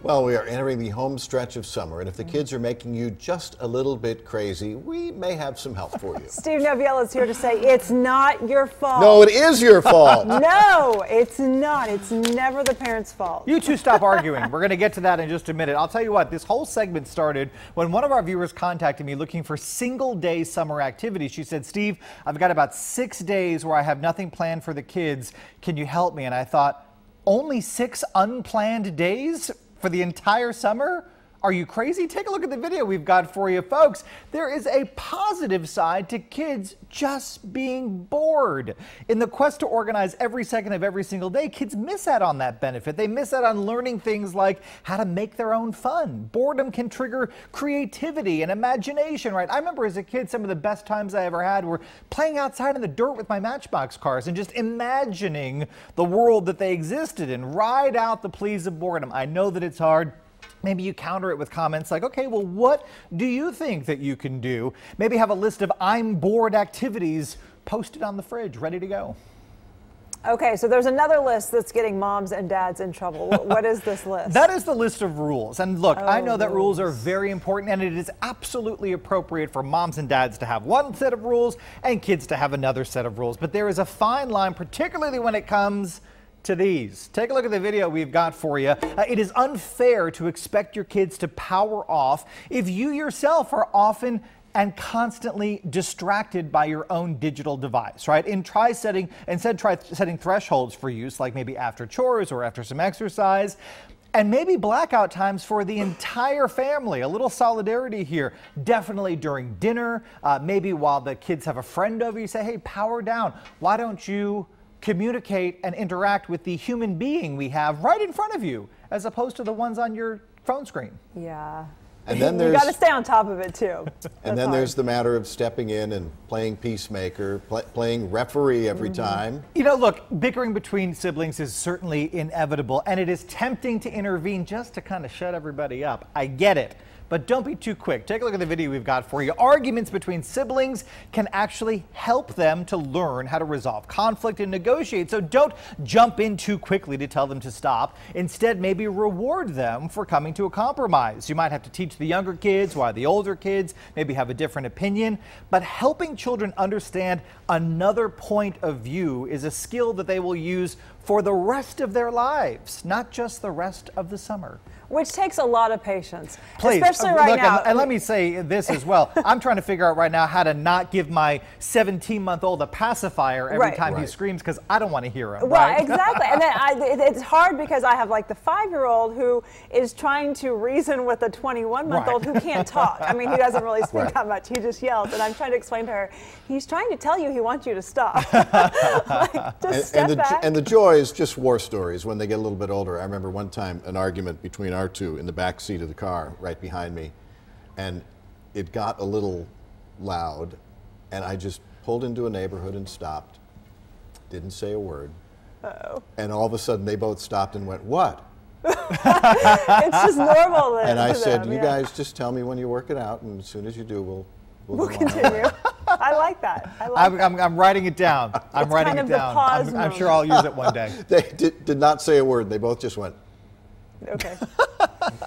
Well, we are entering the home stretch of summer, and if the kids are making you just a little bit crazy, we may have some help for you. Steve Noviello is here to say it's not your fault. No, it is your fault. No, it's not. It's never the parents' fault. You two stop arguing. We're going to get to that in just a minute. I'll tell you what, this whole segment started when one of our viewers contacted me looking for single-day summer activities. She said, Steve, I've got about 6 days where I have nothing planned for the kids. Can you help me? And I thought, only 6 unplanned days for the entire summer? Are you crazy? Take a look at the video we've got for you, folks. There is a positive side to kids just being bored. In the quest to organize every second of every single day, kids miss out on that benefit. They miss out on learning things like how to make their own fun. Boredom can trigger creativity and imagination, right? I remember as a kid, some of the best times I ever had were playing outside in the dirt with my Matchbox cars and just imagining the world that they existed in. Ride out the pleas of boredom. I know that it's hard. Maybe you counter it with comments like, okay, well, what do you think that you can do? Maybe have a list of I'm bored activities posted on the fridge, ready to go. Okay, so there's another list that's getting moms and dads in trouble. What is this list? That is the list of rules. And look, I know that rules are very important, and it is absolutely appropriate for moms and dads to have one set of rules and kids to have another set of rules. But there is a fine line, particularly when it comes to these. Take a look at the video we've got for you. It is unfair to expect your kids to power off if you yourself are often and constantly distracted by your own digital device, right? Try setting thresholds for use, like maybe after chores or after some exercise. And maybe blackout times for the entire family. A little solidarity here. Definitely during dinner, maybe while the kids have a friend over, you say, hey, power down. Why don't you communicate and interact with the human being we have right in front of you, as opposed to the ones on your phone screen? Yeah. And then you got to stay on top of it too. And then there's the matter of stepping in and playing peacemaker, playing referee every time. You know, look, bickering between siblings is certainly inevitable, and it is tempting to intervene just to kind of shut everybody up. I get it. But don't be too quick. Take a look at the video we've got for you. Arguments between siblings can actually help them to learn how to resolve conflict and negotiate. So don't jump in too quickly to tell them to stop. Instead, maybe reward them for coming to a compromise. You might have to teach the younger kids why the older kids maybe have a different opinion. But helping children understand another point of view is a skill that they will use for the rest of their lives, not just the rest of the summer. Which takes a lot of patience. Please, especially right now. And let me say this as well. I'm trying to figure out right now how to not give my 17-month-old a pacifier every time he screams, because I don't want to hear him. Well, exactly. And then it's hard because I have like the 5-year-old who is trying to reason with a 21-month-old who can't talk. I mean, he doesn't really speak that much. He just yells. And I'm trying to explain to her, he's trying to tell you he wants you to stop. Like, just step back. And the joy is just war stories when they get a little bit older. I remember one time an argument between our two in the back seat of the car right behind me, and it got a little loud, and I just pulled into a neighborhood and stopped, didn't say a word. And all of a sudden they both stopped and went, what? It's just normal then. And I said, you guys just tell me when you work it out, and as soon as you do, we'll continue. I like that. I'm writing it down. I'm writing it down. I'm sure I'll use it one day. They did not say a word. They both just went, okay.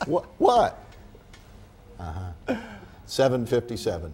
What? 7:57.